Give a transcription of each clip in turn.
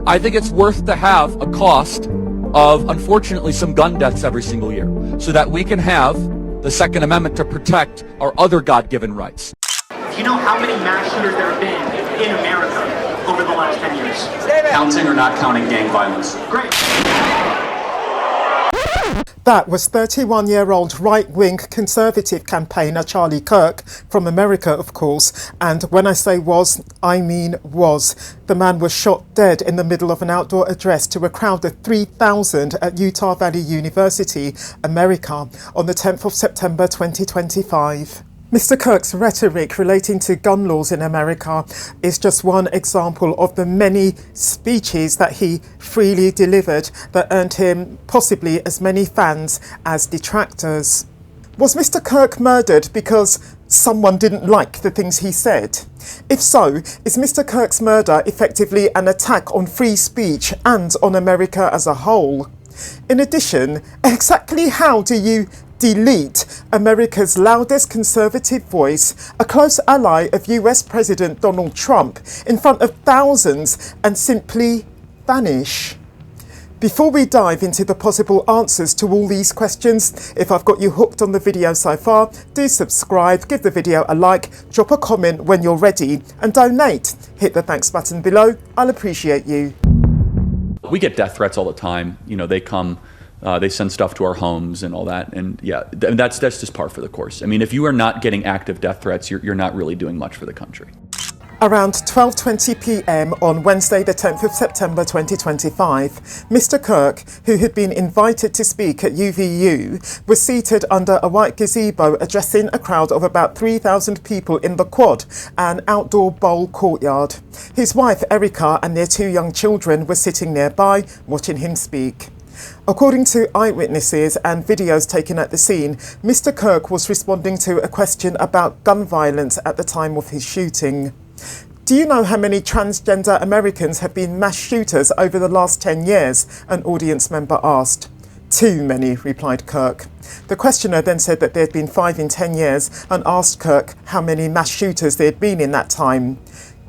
I think it's worth to have a cost of, unfortunately, some gun deaths every single year so that we can have the Second Amendment to protect our other God-given rights. Do you know how many mass shooters there have been in America over the last 10 years? Counting or not counting gang violence? Great. That was 31-year-old right-wing conservative campaigner Charlie Kirk, from America, of course. And when I say was, I mean was. The man was shot dead in the middle of an outdoor address to a crowd of 3,000 at Utah Valley University, America, on the 10th of September 2025. Mr. Kirk's rhetoric relating to gun laws in America is just one example of the many speeches that he freely delivered that earned him possibly as many fans as detractors. Was Mr. Kirk murdered because someone didn't like the things he said? If so, is Mr. Kirk's murder effectively an attack on free speech and on America as a whole? In addition, exactly how do you delete America's loudest conservative voice, a close ally of US President Donald Trump, in front of thousands and simply vanish? Before we dive into the possible answers to all these questions, if I've got you hooked on the video so far, do subscribe, give the video a like, drop a comment when you're ready, and donate. Hit the thanks button below. I'll appreciate you. We get death threats all the time. You know, they come, they send stuff to our homes and all that. And yeah, that's just par for the course. I mean, if you are not getting active death threats, you're not really doing much for the country. Around 12:20 p.m. on Wednesday the 10th of September 2025, Mr. Kirk, who had been invited to speak at UVU, was seated under a white gazebo addressing a crowd of about 3,000 people in the Quad, an outdoor bowl courtyard. His wife Erica and their 2 young children were sitting nearby, watching him speak. According to eyewitnesses and videos taken at the scene, Mr. Kirk was responding to a question about gun violence at the time of his shooting. Do you know how many transgender Americans have been mass shooters over the last 10 years? An audience member asked. Too many, replied Kirk. The questioner then said that there had been 5 in 10 years and asked Kirk how many mass shooters there had been in that time.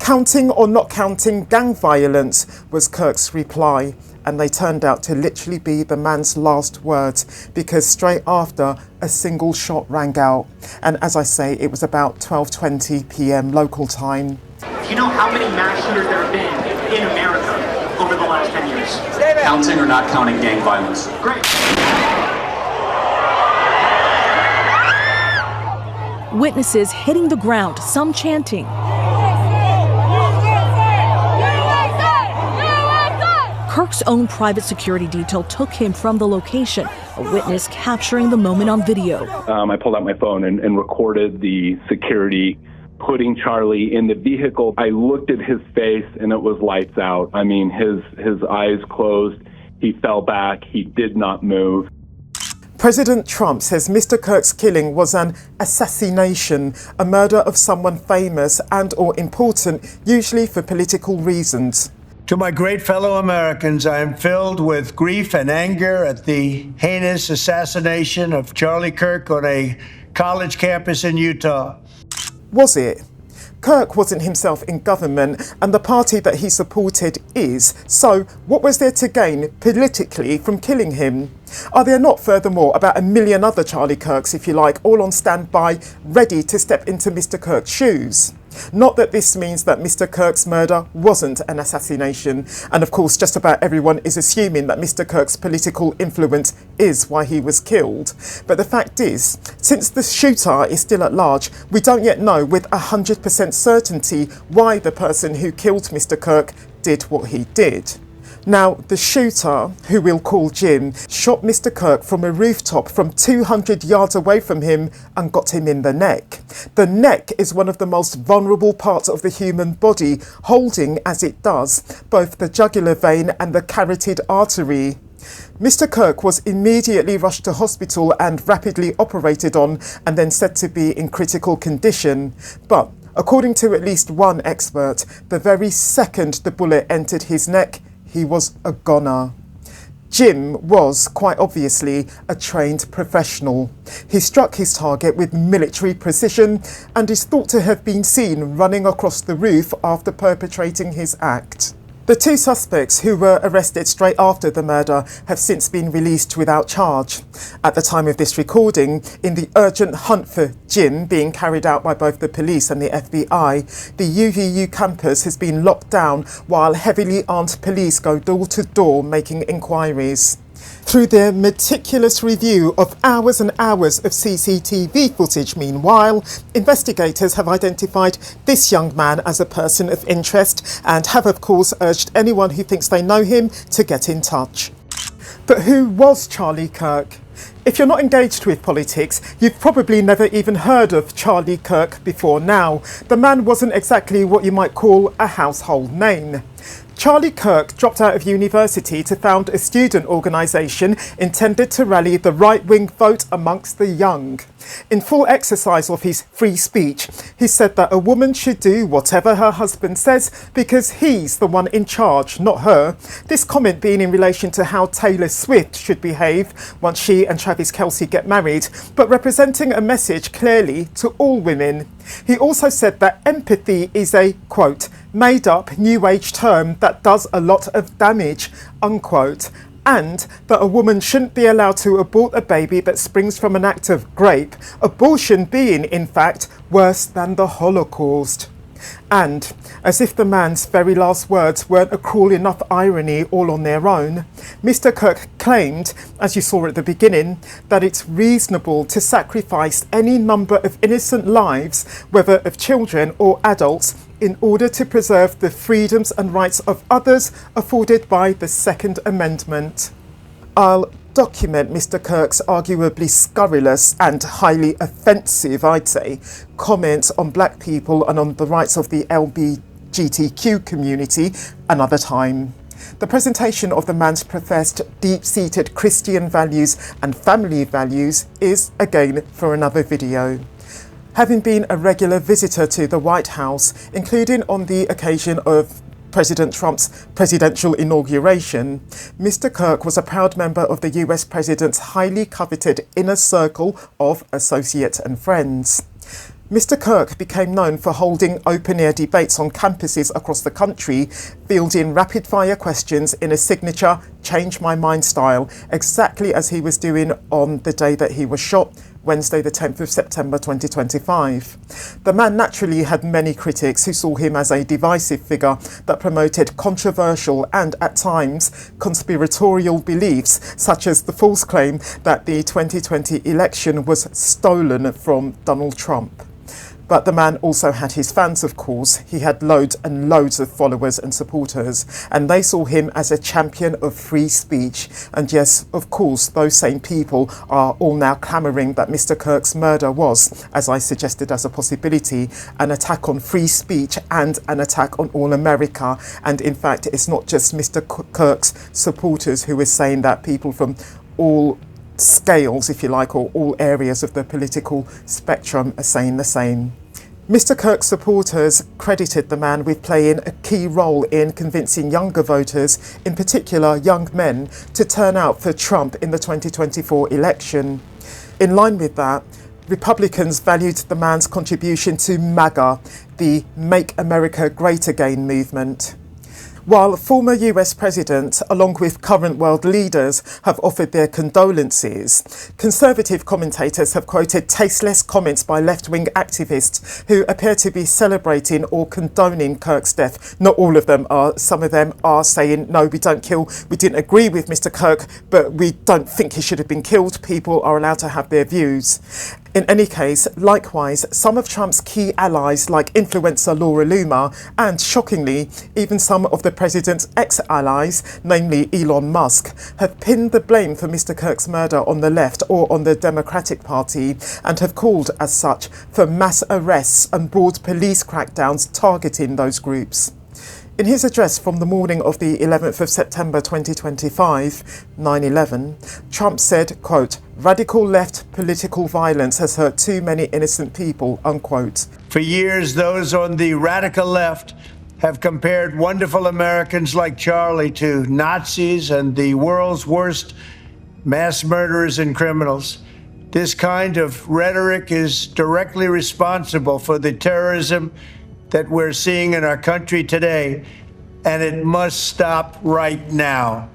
Counting or not counting gang violence, was Kirk's reply. And they turned out to literally be the man's last words, because straight after, a single shot rang out. And as I say, it was about 12:20 p.m. local time. Do you know how many mass shooters there have been in America over the last 10 years? Counting or not counting gang violence? Great. Witnesses hitting the ground, some chanting. Kirk's own private security detail took him from the location, a witness capturing the moment on video. I pulled out my phone and recorded the security putting Charlie in the vehicle. I looked at his face and it was lights out. I mean, his eyes closed. He fell back. He did not move. President Trump says Mr. Kirk's killing was an assassination, a murder of someone famous and or important, usually for political reasons. To my great fellow Americans, I am filled with grief and anger at the heinous assassination of Charlie Kirk on a college campus in Utah. Was it? Kirk wasn't himself in government, and the party that he supported is. So what was there to gain politically from killing him? Are there not, furthermore, about 1 million other Charlie Kirks, if you like, all on standby, ready to step into Mr. Kirk's shoes? Not that this means that Mr. Kirk's murder wasn't an assassination, and of course just about everyone is assuming that Mr. Kirk's political influence is why he was killed. But the fact is, since the shooter is still at large, we don't yet know with 100% certainty why the person who killed Mr. Kirk did what he did. Now, the shooter, who we'll call Jim, shot Mr. Kirk from a rooftop from 200 yards away from him and got him in the neck. The neck is one of the most vulnerable parts of the human body, holding, as it does, both the jugular vein and the carotid artery. Mr. Kirk was immediately rushed to hospital and rapidly operated on, and then said to be in critical condition. But according to at least one expert, the very second the bullet entered his neck, he was a goner. Jim was, quite obviously, a trained professional. He struck his target with military precision and is thought to have been seen running across the roof after perpetrating his act. The two suspects who were arrested straight after the murder have since been released without charge. At the time of this recording, in the urgent hunt for Jim being carried out by both the police and the FBI, the UVU campus has been locked down while heavily armed police go door to door making inquiries. Through their meticulous review of hours and hours of CCTV footage, meanwhile, investigators have identified this young man as a person of interest and have, of course, urged anyone who thinks they know him to get in touch. But who was Charlie Kirk? If you're not engaged with politics, you've probably never even heard of Charlie Kirk before now. The man wasn't exactly what you might call a household name. Charlie Kirk dropped out of university to found a student organisation intended to rally the right-wing vote amongst the young. In full exercise of his free speech, he said that a woman should do whatever her husband says because he's the one in charge, not her. This comment being in relation to how Taylor Swift should behave once she and Travis Kelce get married, but representing a message clearly to all women. He also said that empathy is a, quote, made-up new age term that does a lot of damage, unquote, and that a woman shouldn't be allowed to abort a baby that springs from an act of rape, abortion being, in fact, worse than the Holocaust. And, as if the man's very last words weren't a cruel enough irony all on their own, Mr. Kirk claimed, as you saw at the beginning, that it's reasonable to sacrifice any number of innocent lives, whether of children or adults, in order to preserve the freedoms and rights of others afforded by the Second Amendment. I'll document Mr. Kirk's arguably scurrilous and highly offensive, I'd say, comments on black people and on the rights of the LGBTQ community another time. The presentation of the man's professed deep-seated Christian values and family values is, again, for another video. Having been a regular visitor to the White House, including on the occasion of President Trump's presidential inauguration, Mr. Kirk was a proud member of the US president's highly coveted inner circle of associates and friends. Mr. Kirk became known for holding open-air debates on campuses across the country, fielding rapid-fire questions in a signature change my mind style, exactly as he was doing on the day that he was shot, Wednesday the 10th of September 2025. The man naturally had many critics who saw him as a divisive figure that promoted controversial and, at times, conspiratorial beliefs, such as the false claim that the 2020 election was stolen from Donald Trump. But the man also had his fans, of course. He had loads and loads of followers and supporters, and they saw him as a champion of free speech. And yes, of course, those same people are all now clamouring that Mr. Kirk's murder was, as I suggested as a possibility, an attack on free speech and an attack on all America. And in fact, it's not just Mr. Kirk's supporters who are saying that. People from all scales, if you like, or all areas of the political spectrum are saying the same. Mr. Kirk's supporters credited the man with playing a key role in convincing younger voters, in particular young men, to turn out for Trump in the 2024 election. In line with that, Republicans valued the man's contribution to MAGA, the Make America Great Again movement. While former US President, along with current world leaders, have offered their condolences, conservative commentators have quoted tasteless comments by left-wing activists who appear to be celebrating or condoning Kirk's death. Not all of them are. Some of them are saying, no, we didn't agree with Mr. Kirk, but we don't think he should have been killed. People are allowed to have their views. In any case, likewise, some of Trump's key allies like influencer Laura Loomer and, shockingly, even some of the president's ex-allies, namely Elon Musk, have pinned the blame for Mr. Kirk's murder on the left or on the Democratic Party and have called, as such, for mass arrests and broad police crackdowns targeting those groups. In his address from the morning of the 11th of September 2025, 9/11, Trump said, quote, "Radical left political violence has hurt too many innocent people," unquote. For years, those on the radical left have compared wonderful Americans like Charlie to Nazis and the world's worst mass murderers and criminals. This kind of rhetoric is directly responsible for the terrorism that we're seeing in our country today. and it must stop right now.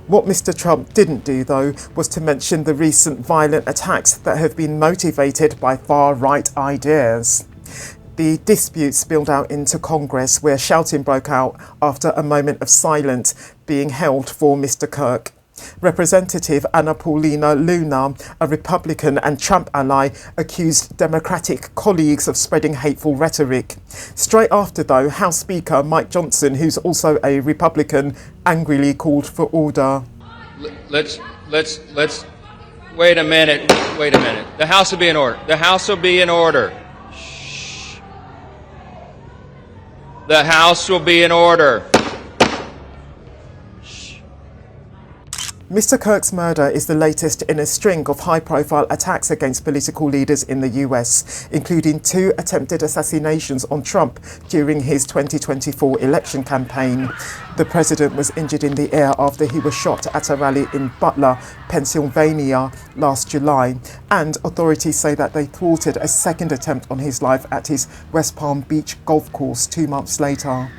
What Mr. Trump didn't do, though, was to mention the recent violent attacks that have been motivated by far-right ideas. The dispute spilled out into Congress, where shouting broke out after a moment of silence being held for Mr. Kirk. Representative Anna Paulina Luna, a Republican and Trump ally, accused Democratic colleagues of spreading hateful rhetoric. Straight after, though, House Speaker Mike Johnson, who's also a Republican, angrily called for order. Let's wait a minute. The House will be in order. The House will be in order. Shh. The House will be in order. Mr. Kirk's murder is the latest in a string of high-profile attacks against political leaders in the US, including 2 attempted assassinations on Trump during his 2024 election campaign. The president was injured in the air after he was shot at a rally in Butler, Pennsylvania last July, and authorities say that they thwarted a second attempt on his life at his West Palm Beach golf course 2 months later.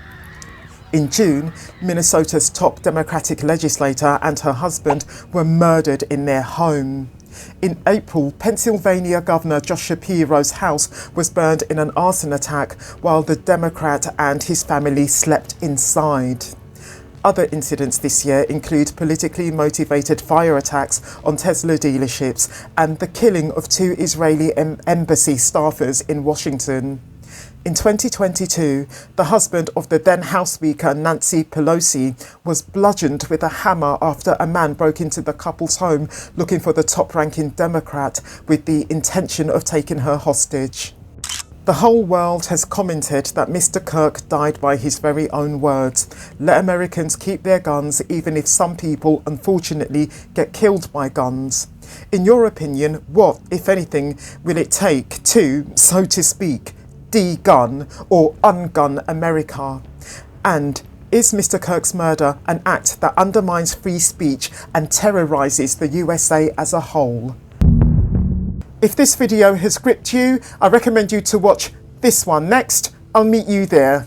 In June, Minnesota's top Democratic legislator and her husband were murdered in their home. In April, Pennsylvania Governor Josh Shapiro's house was burned in an arson attack while the Democrat and his family slept inside. Other incidents this year include politically motivated fire attacks on Tesla dealerships and the killing of 2 Israeli embassy staffers in Washington. In 2022, the husband of the then House Speaker Nancy Pelosi was bludgeoned with a hammer after a man broke into the couple's home looking for the top-ranking Democrat with the intention of taking her hostage. The whole world has commented that Mr. Kirk died by his very own words. Let Americans keep their guns, even if some people, unfortunately, get killed by guns. In your opinion, what, if anything, will it take to, so to speak, de-gun or ungun America? And is Mr. Kirk's murder an act that undermines free speech and terrorises the USA as a whole? If this video has gripped you, I recommend you to watch this one next. I'll meet you there.